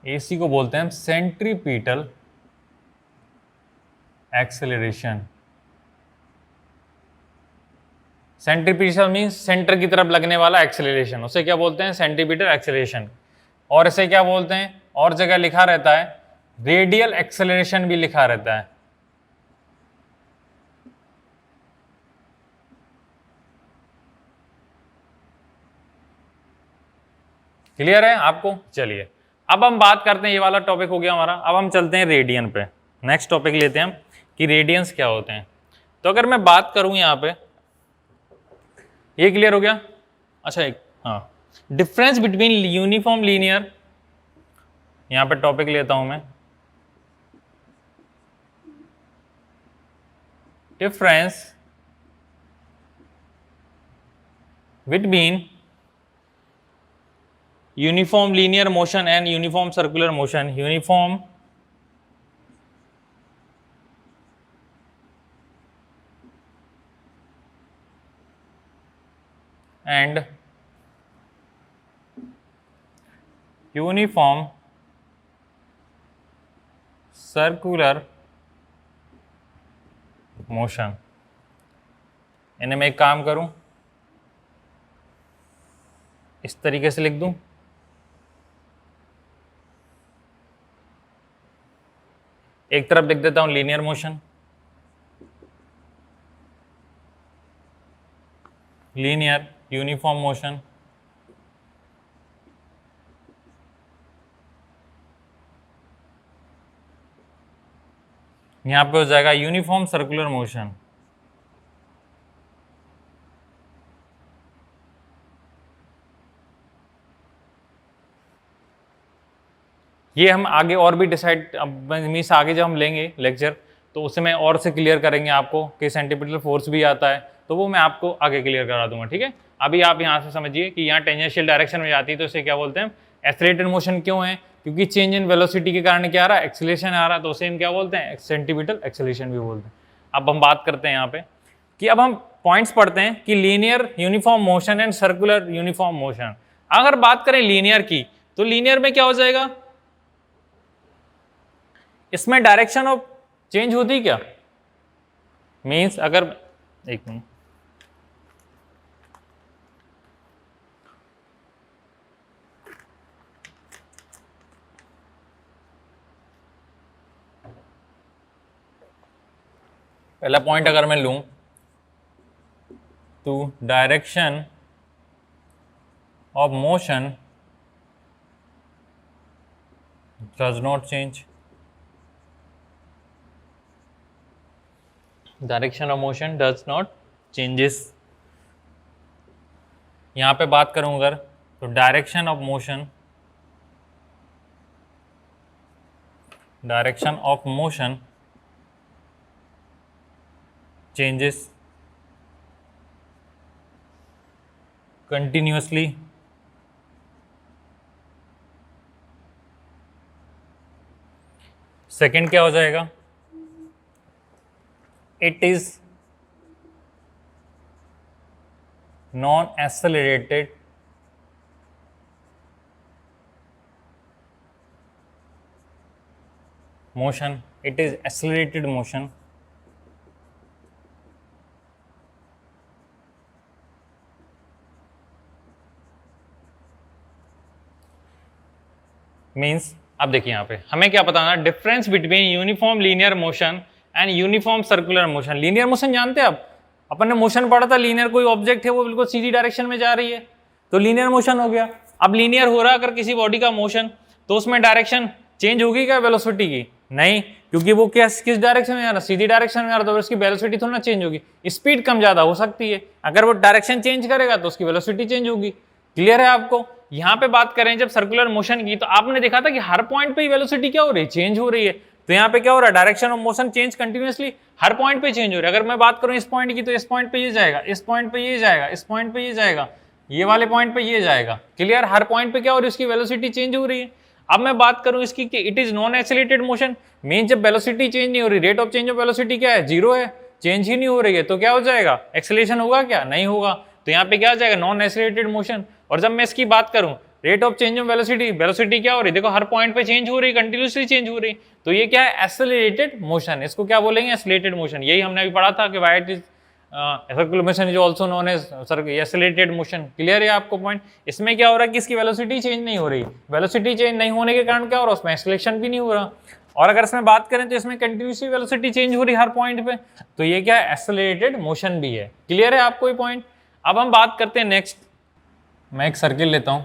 एसी को बोलते हैं centripetal acceleration. Centripetal means centre की तरफ लगने वाला एक्सेलरेशन, उसे क्या बोलते हैं, सेंट्रीपिटल एक्सेलरेशन। और इसे क्या बोलते हैं, और जगह लिखा रहता है रेडियल एक्सेलरेशन भी लिखा रहता है। क्लियर है आपको। चलिए अब हम बात करते हैं, ये वाला टॉपिक हो गया हमारा, अब हम चलते हैं रेडियन पे। नेक्स्ट टॉपिक लेते हैं हम कि रेडियंस क्या होते हैं। तो अगर मैं बात करूं यहाँ पे, ये क्लियर हो गया। अच्छा एक, हाँ, डिफरेंस बिटवीन यूनिफॉर्म लीनियर, यहां पे टॉपिक लेता हूं मैं, difference between uniform linear motion and uniform circular motion, uniform and uniform circular motion. इन्हें मैं एक काम करूं, इस तरीके से लिख दूं, एक तरफ लिख देता हूं linear motion, linear uniform motion, यहां पे हो जाएगा यूनिफॉर्म सर्कुलर मोशन। ये हम आगे और भी डिसाइड, मीन्स आगे जब हम लेंगे लेक्चर तो उसे मैं और से क्लियर करेंगे आपको कि सेंटीपिटल फोर्स भी आता है, तो वो मैं आपको आगे क्लियर करा दूंगा, ठीक है। अभी आप यहाँ से समझिए कि यहाँ टेंजेंशियल डायरेक्शन में जाती है तो इसे क्या बोलते हैं, एक्सेलरेटेड मोशन। क्यों है, क्योंकि चेंज इन वेलोसिटी के कारण क्या आ रहा है, एक्सेलरेशन आ रहा है, तो उसे हम क्या बोलते हैं, सेंटीपिटल एक्सेलरेशन भी बोलते हैं। अब हम बात करते हैं यहाँ पे कि अब हम पॉइंट्स पढ़ते हैं कि linear uniform motion and circular uniform motion. अगर बात करें लीनियर की, तो लीनियर में क्या हो जाएगा, इसमें डायरेक्शन ऑफ चेंज होती क्या, मीन्स अगर एक मिनट, पहला पॉइंट अगर मैं लूं तो direction of motion does not change, direction of motion does not changes. यहां पे बात करूं अगर, तो direction of motion, direction of motion changes continuously, second क्या हो जाएगा, it is non-accelerated motion, it is accelerated motion, means अब देखिए यहाँ पे हमें क्या बताना, difference between uniform linear motion and uniform circular motion. Linear motion जानते हैं आप, अपन ने मोशन पढ़ा था, लीनियर कोई ऑब्जेक्ट है वो बिल्कुल सीधी डायरेक्शन में जा रही है तो लीनियर मोशन हो गया। अब लीनियर हो रहा अगर किसी बॉडी का मोशन, तो उसमें डायरेक्शन चेंज होगी क्या वेलोसिटी की, नहीं, क्योंकि वो किस डायरेक्शन में आ रहा, सीधी डायरेक्शन में आ रहा, तो उसकी वेलोसिटी थोड़ा ना चेंज होगी, स्पीड कम ज्यादा हो सकती है, अगर वो डायरेक्शन चेंज करेगा तो उसकी वेलोसिटी चेंज होगी। क्लियर है आपको। यहाँ पे बात करें जब सर्कुलर मोशन की, तो आपने देखा था कि हर पॉइंट पे वेलोसिटी क्या हो रही है, चेंज हो रही है, तो यहाँ पे क्या हो रहा है, direction of motion change continuously her point पे चेंज हो रहा है। अगर मैं बात करूं इस पॉइंट की, तो इस पॉइंट पे ये जाएगा, इस पॉइंट पे ये जाएगा, इस पॉइंट पे ये जाएगा, ये वाले पॉइंट पे ये जाएगा। क्लियर, हर पॉइंट पे क्या हो रही है, उसकी वेलोसिटी चेंज हो रही है। अब मैं बात करूं इसकी कि it is non accelerated motion, mean जब वेलोसिटी चेंज नहीं हो रही, rate of change of velocity क्या है, जीरो है, चेंज ही नहीं हो रही है, तो क्या हो जाएगा, एक्सेलरेशन होगा क्या, नहीं होगा, तो यहाँ पे क्या आ जाएगा, नॉन एक्सेलरेटेड मोशन। और जब मैं इसकी बात करूं rate of change of velocity, velocity क्या हो रही है, देखो हर पॉइंट पे चेंज हो रही है, कंटिन्यूसली चेंज हो रही, तो ये क्या है, एक्सेलरेटेड मोशन। इसको क्या बोलेंगे, एक्सेलरेटेड मोशन। यही हमने अभी पढ़ा था कि why it is circular motion is also known as accelerated motion. Clear है आपको पॉइंट। इसमें क्या हो रहा है कि इसकी वेलोसिटी चेंज नहीं हो रही, वेलोसिटी चेंज नहीं होने के कारण क्या हो रहा है, उसमें एक्सेलरेशन भी नहीं हो रहा। और अगर इसमें बात करें तो इसमें कंटिन्यूसली वेलोसिटी चेंज हो रही हर पॉइंट पे, तो ये क्या है, एक्सेलरेटेड मोशन भी है। क्लियर है आपको ये पॉइंट। अब हम बात करते हैं नेक्स्ट, मैं एक सर्किल लेता हूं,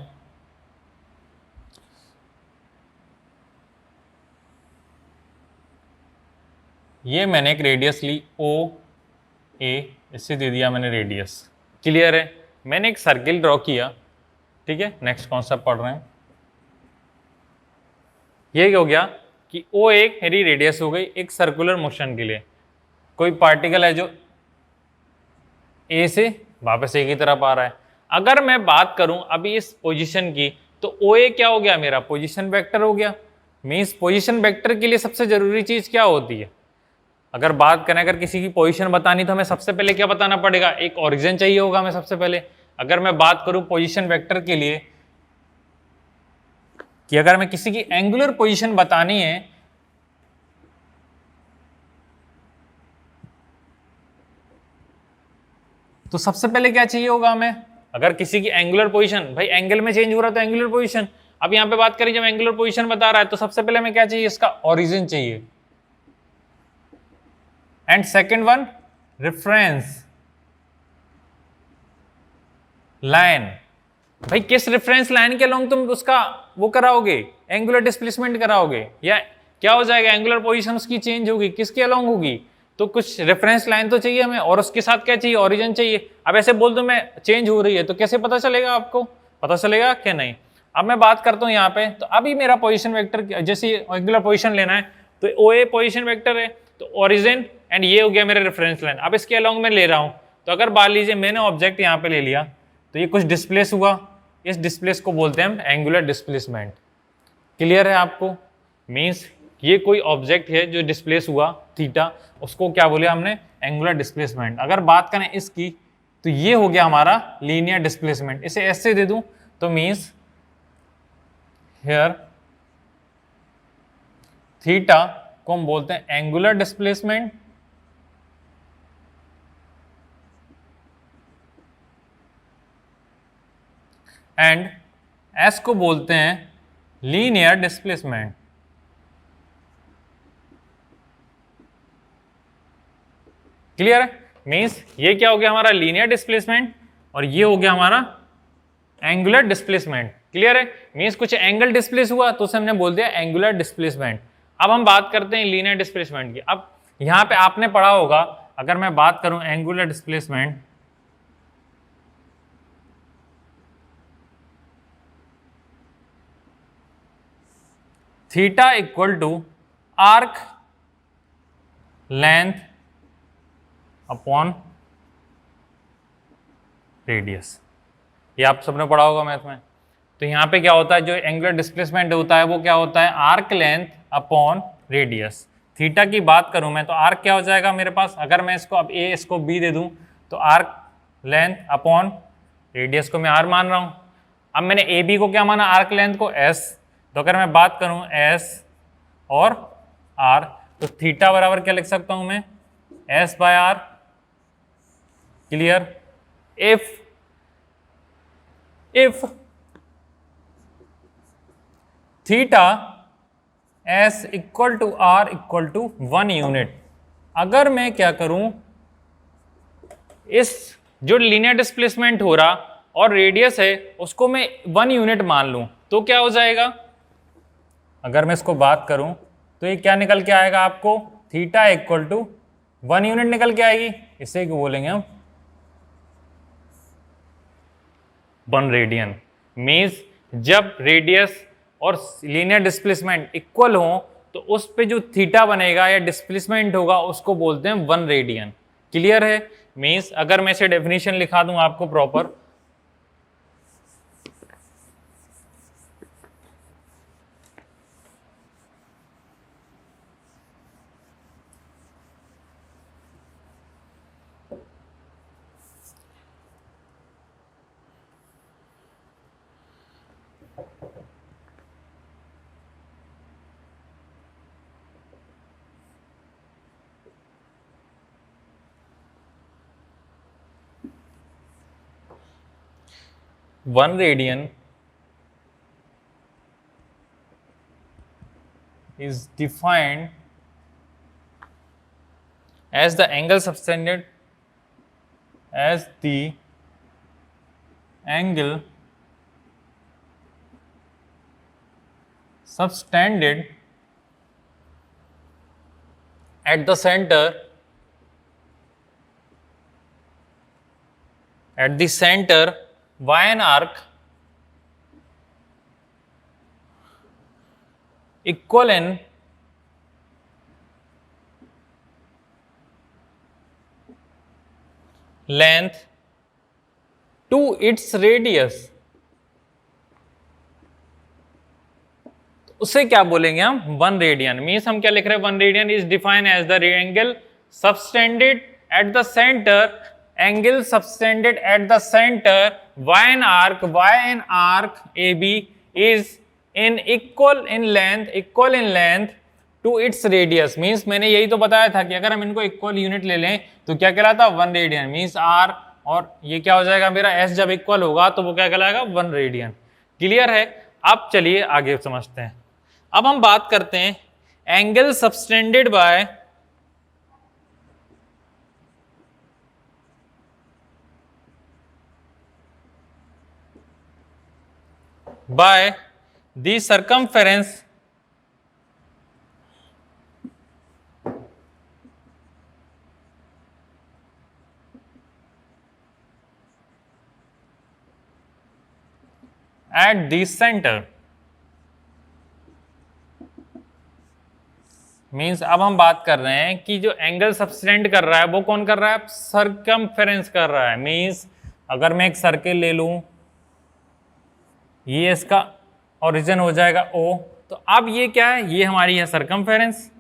ये मैंने एक रेडियस ली ओ ए, इससे दे दिया मैंने रेडियस। क्लियर है, मैंने एक सर्किल ड्रॉ किया, ठीक है। नेक्स्ट कॉन्सेप्ट पढ़ रहे हैं, ये क्या हो गया कि ओ एक मेरी रेडियस हो गई एक सर्कुलर मोशन के लिए। कोई पार्टिकल है जो ए से वापस ए की तरफ आ रहा है। अगर मैं बात करूं अभी इस पोजीशन की, तो ओ ए क्या हो गया मेरा, पोजीशन वेक्टर हो गया। मीन्स पोजीशन वेक्टर के लिए सबसे जरूरी चीज क्या होती है, अगर बात करें, अगर किसी की पोजीशन बतानी तो हमें सबसे पहले क्या बताना पड़ेगा, एक ओरिजिन चाहिए होगा हमें सबसे पहले। अगर मैं बात करूं पोजीशन वेक्टर के लिए कि अगर हमें किसी की एंगुलर पोजीशन बतानी है तो सबसे पहले क्या चाहिए होगा हमें, अगर किसी की एंगुलर पोजीशन, भाई एंगल में चेंज हो रहा है तो एंगुलर पोजीशन। अब यहां पे बात करें जब एंगुलर पोजीशन बता रहा है तो सबसे पहले हमें क्या चाहिए, इसका ओरिजिन चाहिए। And second one reference line, भाई किस रेफरेंस लाइन के अलोंग तुम उसका वो कराओगे, एंगुलर डिस्प्लेसमेंट कराओगे, या क्या हो जाएगा, एंगुलर पोजीशन उसकी चेंज होगी, किसके अलोंग होगी, तो कुछ रेफरेंस लाइन तो चाहिए हमें, और उसके साथ क्या चाहिए, ओरिजिन चाहिए। अब ऐसे बोल दो मैं चेंज हो रही है तो कैसे पता चलेगा, आपको पता चलेगा क्या नहीं। अब मैं बात करता हूं यहाँ पे, तो अभी मेरा पोजीशन वेक्टर जैसे एंगुलर पोजीशन लेना है तो ओ ए पोजीशन वेक्टर है, तो ओरिजिन एंड ये हो गया मेरा रेफरेंस लाइन। अब इसके अलोंग मैं ले रहा हूं, तो अगर मान लीजिए मैंने ऑब्जेक्ट यहाँ पे ले लिया तो ये कुछ डिस्प्लेस हुआ, इस डिस्प्लेस को बोलते हैं हम एंगुलर डिस्प्लेसमेंट। क्लियर है आपको, मींस ये कोई ऑब्जेक्ट है जो डिस्प्लेस हुआ थीटा, उसको क्या बोले हमने, एंगुलर डिस्प्लेसमेंट। अगर बात करें इसकी तो ये हो गया हमारा लीनियर डिस्प्लेसमेंट, इसे ऐसे दे दूं तो मींस हियर थीटा को हम बोलते हैं एंगुलर डिस्प्लेसमेंट एंड एस को बोलते हैं लीनियर डिस्प्लेसमेंट। क्लियर है, मींस ये क्या हो गया हमारा लीनियर डिस्प्लेसमेंट और ये हो गया हमारा एंगुलर डिस्प्लेसमेंट। क्लियर है, मींस कुछ एंगल डिस्प्लेस हुआ तो उसे हमने बोल दिया एंगुलर डिस्प्लेसमेंट। अब हम बात करते हैं लीनियर डिस्प्लेसमेंट की। अब यहां पे आपने पढ़ा होगा, अगर मैं बात करूं angular displacement, theta equal to arc length upon radius, ये आप सबने पढ़ा होगा मैथ में। तो यहाँ पे क्या होता है, जो एंगुलर डिस्प्लेसमेंट होता है वो क्या होता है, arc length upon radius. Theta की बात करूं मैं तो आर्क क्या हो जाएगा मेरे पास, अगर मैं इसको अब ए इसको बी दे दूं तो आर्क लेंथ अपॉन रेडियस को मैं आर मान रहा हूं। अब मैंने ए बी को क्या माना, आर्क लेंथ को एस, तो अगर मैं बात करूं एस और आर तो थीटा बराबर क्या लिख सकता हूं मैं, S by R. Clear, if theta S equal to R equal to 1 unit, अगर मैं क्या करूं, इस जो लीनियर डिस्प्लेसमेंट हो रहा और रेडियस है उसको मैं 1 यूनिट मान लूं तो क्या हो जाएगा, अगर मैं इसको बात करूं तो ये क्या निकल के आएगा आपको, थीटा इक्वल टू 1 यूनिट निकल के आएगी, इसे क्या बोलेंगे हम 1 रेडियन। मीन्स जब रेडियस और लीनियर डिस्प्लेसमेंट इक्वल हो तो उस पे जो थीटा बनेगा या डिस्प्लेसमेंट होगा उसको बोलते हैं 1 रेडियन। क्लियर है, मीन्स अगर मैं इसे डेफिनेशन लिखा दूं आपको proper, one radian is defined as the angle subtended as the angle subtended at the center by an arc equal in length to its radius. उसे क्या बोलेंगे हम, 1 रेडियन। मीन्स हम क्या लिख रहे हैं, 1 radian is defined as the angle subtended at the centre, angle subtended at the centre by an arc A B is in equal in length to its radius. Means मैंने यही तो बताया था कि अगर हम इनको इक्वल यूनिट ले लें तो क्या कहलाता, 1 रेडियन। मीन्स आर और ये क्या हो जाएगा मेरा, एस जब इक्वल होगा तो वो क्या कहलाएगा, 1 रेडियन। क्लियर है। अब चलिए आगे समझते हैं। अब हम बात करते हैं angle subtended by the circumference eight the centre. Means अब हम बात कर रहे हैं कि जो एंगल सबटेंड कर रहा है वो कौन कर रहा है, सर्कमफेरेंस कर रहा है। मीन्स अगर मैं एक सर्किल ले लूं, ये इसका ओरिजिन हो जाएगा O, तो अब ये क्या है, ये हमारी है सर्कमफेरेंस।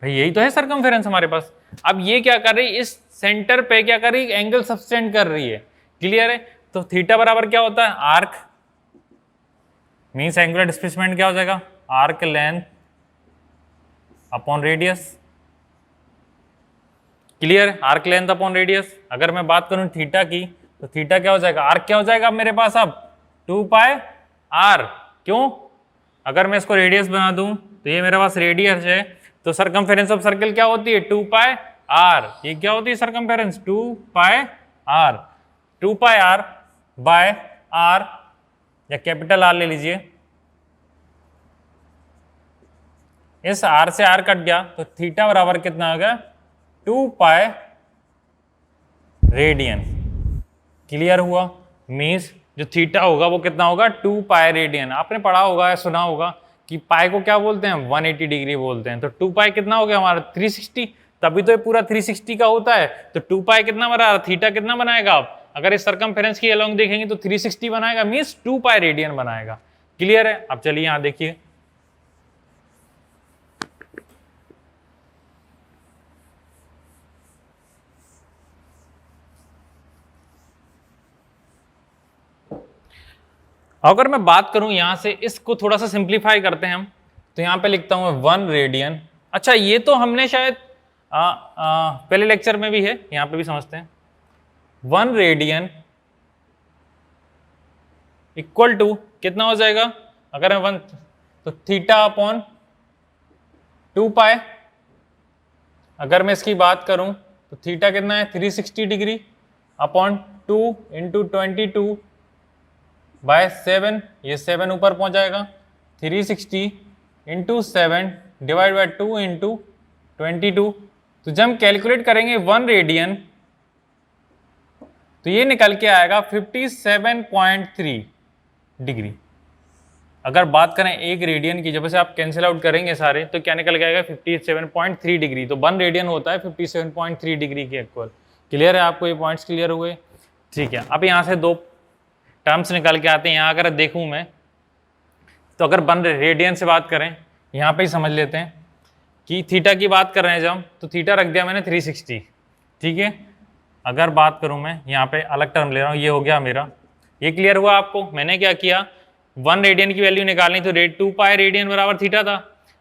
भाई यही तो है सर्कमफेरेंस हमारे पास। अब ये क्या कर रही है, इस सेंटर पे क्या कर रही है, एंगल सबटेंड कर रही है। क्लियर है। तो थीटा बराबर क्या होता है, आर्क, मीन्स एंगुलर डिस्प्लेसमेंट क्या हो जाएगा, arc length upon radius. Clear, arc length upon radius. अगर मैं बात करूं थीटा की, तो थीटा क्या हो जाएगा, आर्क क्या हो जाएगा मेरे पास अब 2 पाई आर। क्यों, अगर मैं इसको रेडियस बना दूं तो ये मेरे पास रेडियस है, तो सर्कमफेरेंस ऑफ सर्कल क्या होती है, 2 पाई आर। ये क्या होती है circumference, 2 pi R. 2 pi R by R, या कैपिटल आर ले लीजिए। इस आर से आर कट गया तो थीटा बराबर कितना हो गया, 2 पाई रेडियन। क्लियर हुआ। मीन्स जो थीटा होगा वो कितना होगा, 2 पाई रेडियन। आपने पढ़ा होगा या सुना होगा कि पाई को क्या बोलते हैं, 180 डिग्री बोलते हैं। तो 2 पाई कितना हो गया हमारा, 360। तभी तो ये पूरा 360 का होता है। तो 2 पाई कितना बना, थीटा कितना बनाएगा आप, अगर इस सर्कमफेरेंस की अलोंग देखेंगे तो 360 बनाएगा, मीन्स 2 पाई रेडियन बनाएगा। क्लियर है। अब चलिए यहां देखिए, अगर मैं बात करूं यहां से, इसको थोड़ा सा सिंप्लीफाई करते हैं हम, तो यहां पे लिखता हूं 1 रेडियन। अच्छा ये तो हमने शायद पहले लेक्चर में भी है, यहां पे भी समझते हैं। 1 रेडियन इक्वल टू कितना हो जाएगा, अगर मैं 1 तो थीटा अपॉन 2 पाई। अगर मैं इसकी बात करूं तो थीटा कितना है, 360 डिग्री अपॉन 2 इंटू 22 बाय 7। ये 7 ऊपर पहुंच जाएगा, 360 इंटू 7 डिवाइड बाय 2 इंटू 22। तो जब हम कैलकुलेट करेंगे 1 रेडियन तो ये निकल के आएगा 57.3 डिग्री। अगर बात करें 1 रेडियन की, जब से आप कैंसिल आउट करेंगे सारे तो क्या निकल के आएगा, 57.3 डिग्री। तो 1 रेडियन होता है 57.3 डिग्री के इक्वल। क्लियर है, आपको ये पॉइंट्स क्लियर हुए। ठीक है। अब यहाँ से 2 टर्म्स निकल के आते हैं। यहाँ अगर देखूँ मैं, तो अगर 1 रेडियन से बात करें, यहाँ पे ही समझ लेते हैं कि थीटा की बात कर रहे हैं जब, तो थीटा रख दिया मैंने 360। ठीक है। अगर बात करूं मैं, यहाँ पे अलग टर्म ले रहा हूँ, ये हो गया मेरा। ये क्लियर हुआ आपको। मैंने क्या किया, 1 रेडियन की वैल्यू निकालनी, तो 2 पाई रेडियन बराबर थीटा था।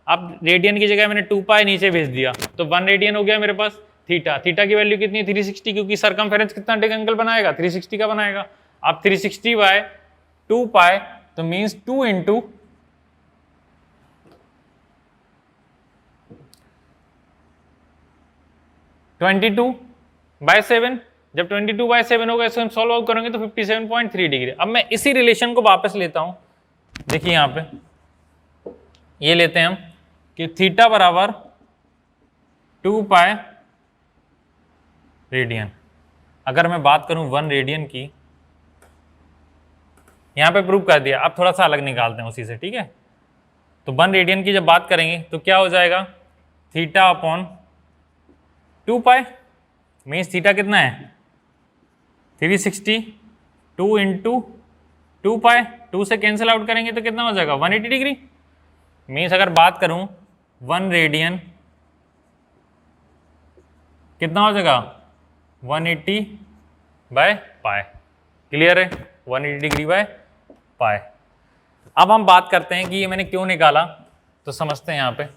अब रेडियन की जगह मैंने 2 पाई नीचे भेज दिया, तो 1 रेडियन हो गया मेरे पास। थीटा की वैल्यू कितनी है, 360, क्योंकि सर्कमफेरेंस कितना एंगल बनाएगा, 360 का बनाएगा। अब 360 बाय 2 पाई, तो मीन्स 2 इंटू 22/7। जब 22/7 होगा, इसको हम सॉल्व आउट करेंगे तो 57.3 डिग्री। अब मैं इसी रिलेशन को वापस लेता हूं। देखिए यहां पे ये लेते हैं हम कि थीटा बराबर 2 पाई रेडियन। अगर मैं बात करूं 1 रेडियन की, यहां पे प्रूव कर दिया। अब थोड़ा सा अलग निकालते हैं उसी से। ठीक है। तो 1 रेडियन की जब बात करेंगे तो क्या हो जाएगा, थीटा अपॉन 2 पाई। मीन्स थीटा कितना है, 360, 2 इंटू 2 पाई, 2 से कैंसिल आउट करेंगे तो कितना हो जाएगा 180 डिग्री। मीन्स अगर बात करूं 1 रेडियन कितना हो जाएगा 180 बाय पाई। क्लियर है, 180 डिग्री बाय पाई। अब हम बात करते हैं कि ये मैंने क्यों निकाला, तो समझते हैं यहां पे।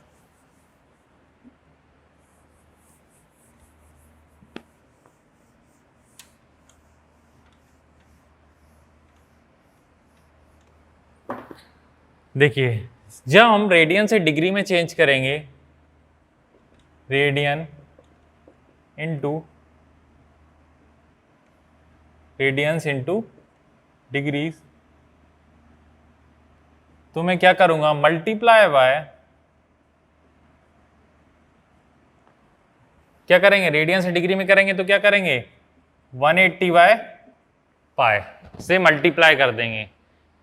देखिए जब हम रेडियन से डिग्री में चेंज करेंगे, radian into radians into degrees, तो मैं क्या करूंगा मल्टीप्लाई बाय, क्या करेंगे रेडियन से डिग्री में करेंगे तो क्या करेंगे 180 बाय पाई से मल्टीप्लाई कर देंगे।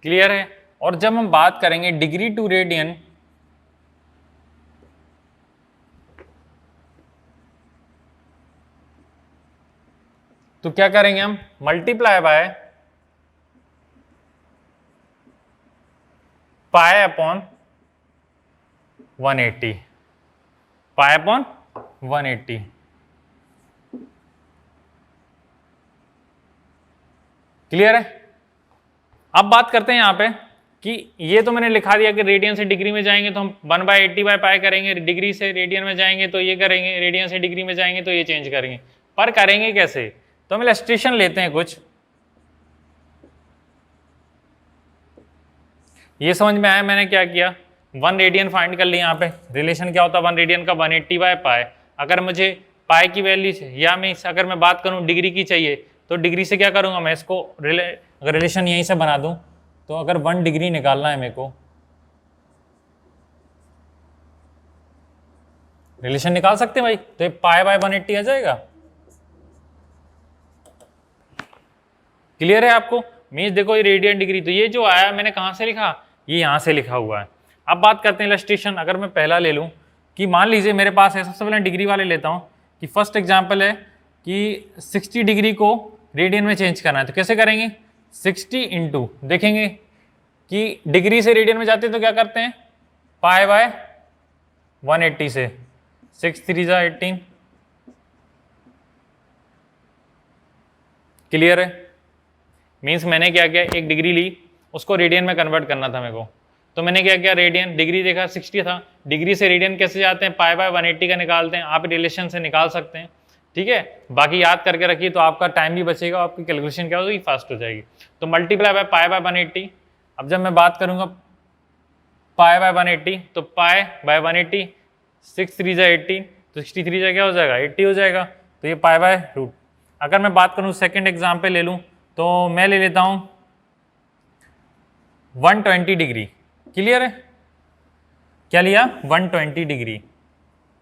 क्लियर है। और जब हम बात करेंगे डिग्री टू रेडियन, तो क्या करेंगे हम multiply by pi upon 180, pi upon 180। Clear है। अब बात करते हैं यहां पे कि ये तो मैंने लिखा दिया कि रेडियन से डिग्री में जाएंगे तो हम 1/80 बाय पाई करेंगे, डिग्री से रेडियन में जाएंगे तो ये करेंगे, रेडियन से डिग्री में जाएंगे तो ये चेंज करेंगे। पर करेंगे कैसे, तो हम इलस्ट्रेशन लेते हैं कुछ। ये समझ में आया मैंने क्या किया, 1 रेडियन फाइंड कर लिया। यहाँ पे रिलेशन क्या होता है 1 रेडियन का 180 बाय पाई। अगर मुझे पाई की वैल्यू या मैं अगर मैं बात करूं डिग्री की चाहिए तो डिग्री से क्या करूंगा मैं इसको अगर रिलेशन यहीं से बना दूं, तो अगर 1 डिग्री निकालना है मेरे को, रिलेशन निकाल सकते हैं भाई, तो ये पाई बाय 180 आ जाएगा। क्लियर है आपको। मीन्स देखो ये रेडियन डिग्री, तो ये जो आया मैंने कहां से लिखा, ये यहां से लिखा हुआ है। अब बात करते हैं इलस्ट्रेशन। अगर मैं पहला ले लूं कि मान लीजिए मेरे पास है, सबसे पहले डिग्री वाले लेता हूं कि फर्स्ट एग्जांपल है कि 60 डिग्री को रेडियन में चेंज करना है, तो कैसे करेंगे 60 इंटू, देखेंगे कि डिग्री से रेडियन में जाते हैं तो क्या करते हैं पाई बाय 180 से, 6 3 जा 18। क्लियर है। मीन्स मैंने क्या किया, एक डिग्री ली उसको रेडियन में कन्वर्ट करना था मेरे को, तो मैंने क्या किया रेडियन, डिग्री देखा 60 था, डिग्री से रेडियन कैसे जाते हैं पाई बाय 180 का निकालते हैं, आप रिलेशन से निकाल सकते हैं। ठीक है, बाकी याद करके रखिए तो आपका टाइम भी बचेगा, आपकी कैलकुलेशन क्या होगी फास्ट हो जाएगी। तो मल्टीप्लाई बाय पाई बाय 180। अब जब मैं बात करूंगा पाई बाय 180, तो पाई बाय 180 6 3 जा 18, तो 63 जा क्या हो जाएगा 80 हो जाएगा, तो ये पाई बाय रूट। अगर मैं बात करूं सेकंड एग्जाम्पल ले लूं तो मैं ले लेता हूं 120 डिग्री। क्लियर है, क्या लिया 120 डिग्री,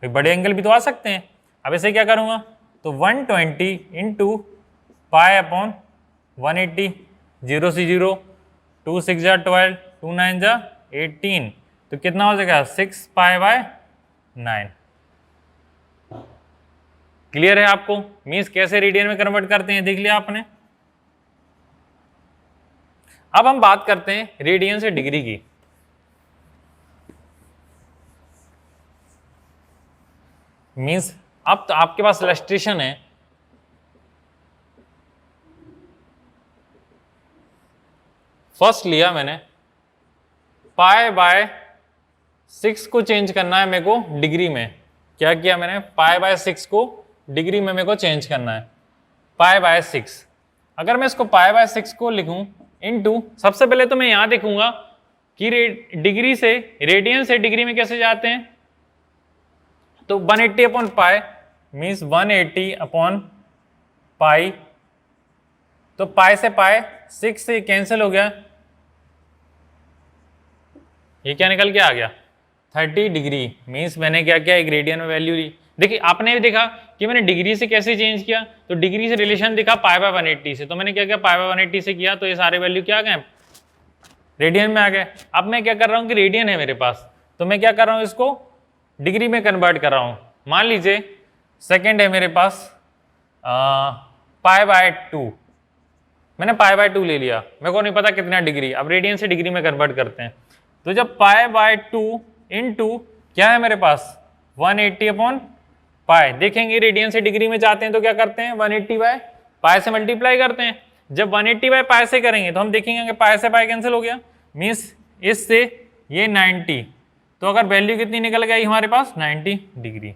बड़े एंगल भी तो आ सकते हैं। अब इसे क्या करूंगा, तो 120 इंटू पाई अपॉन 180, 0 से 0, 2 6 जा 12, 2 9 जा 18, तो कितना हो जाएगा 6 पाई बाय 9। क्लियर है आपको। मीन्स कैसे रेडियन में कन्वर्ट करते हैं देख लिया आपने। अब हम बात करते हैं रेडियन से डिग्री की। मीन्स अब तो आपके पास इलस्ट्रेशन है, फर्स्ट लिया मैंने पाई बाय 6 को चेंज करना है मेरे को डिग्री में। क्या किया मैंने, पाई बाय 6 को डिग्री में मेरे को चेंज करना है, पाई बाय 6। अगर मैं इसको पाई बाय 6 को लिखूं इनटू, सबसे पहले तो मैं यहां देखूंगा कि डिग्री से रेडियन से डिग्री में कैसे जाते हैं, तो 180 upon pi means 180 upon pi, तो पाई से पाई 6 से कैंसिल हो गया, ये क्या निकल के आ गया 30 डिग्री। मीन्स मैंने क्या किया एक रेडियन में वैल्यू ली। देखिए आपने भी देखा कि मैंने डिग्री से कैसे चेंज किया, तो डिग्री से रिलेशन दिखा पाई बाय 180 से, तो मैंने क्या किया पाई बाय 180 से किया, तो ये सारे वैल्यू क्या आ गए रेडियन में आ गए। अब मैं क्या कर रहा हूँ कि रेडियन है मेरे पास, तो मैं क्या कर रहा हूँ इसको डिग्री में कन्वर्ट कर रहा हूँ। मान लीजिए सेकेंड है मेरे पास पाई बाय 2, मैंने π/2 ले लिया, मेरे को नहीं पता कितना डिग्री, अब रेडियन से डिग्री में कन्वर्ट करते हैं। तो जब π/2 इंटू क्या है मेरे पास 180/π, देखेंगे रेडियन से डिग्री में जाते हैं तो क्या करते हैं 180/π से मल्टीप्लाई करते हैं। जब 180/π से करेंगे तो हम देखेंगे कि π से π कैंसिल हो गया, मीन्स इससे ये 90, तो अगर वैल्यू कितनी निकल गई हमारे पास 90 डिग्री।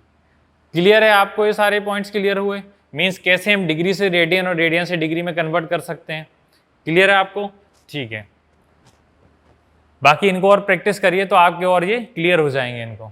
क्लियर है आपको, ये सारे पॉइंट्स क्लियर हुए, मीन्स कैसे हम डिग्री से रेडियन और रेडियन से डिग्री में कन्वर्ट कर सकते हैं। क्लियर है आपको, ठीक है। बाकी इनको और प्रैक्टिस करिए तो आपके और ये क्लियर हो जाएंगे इनको।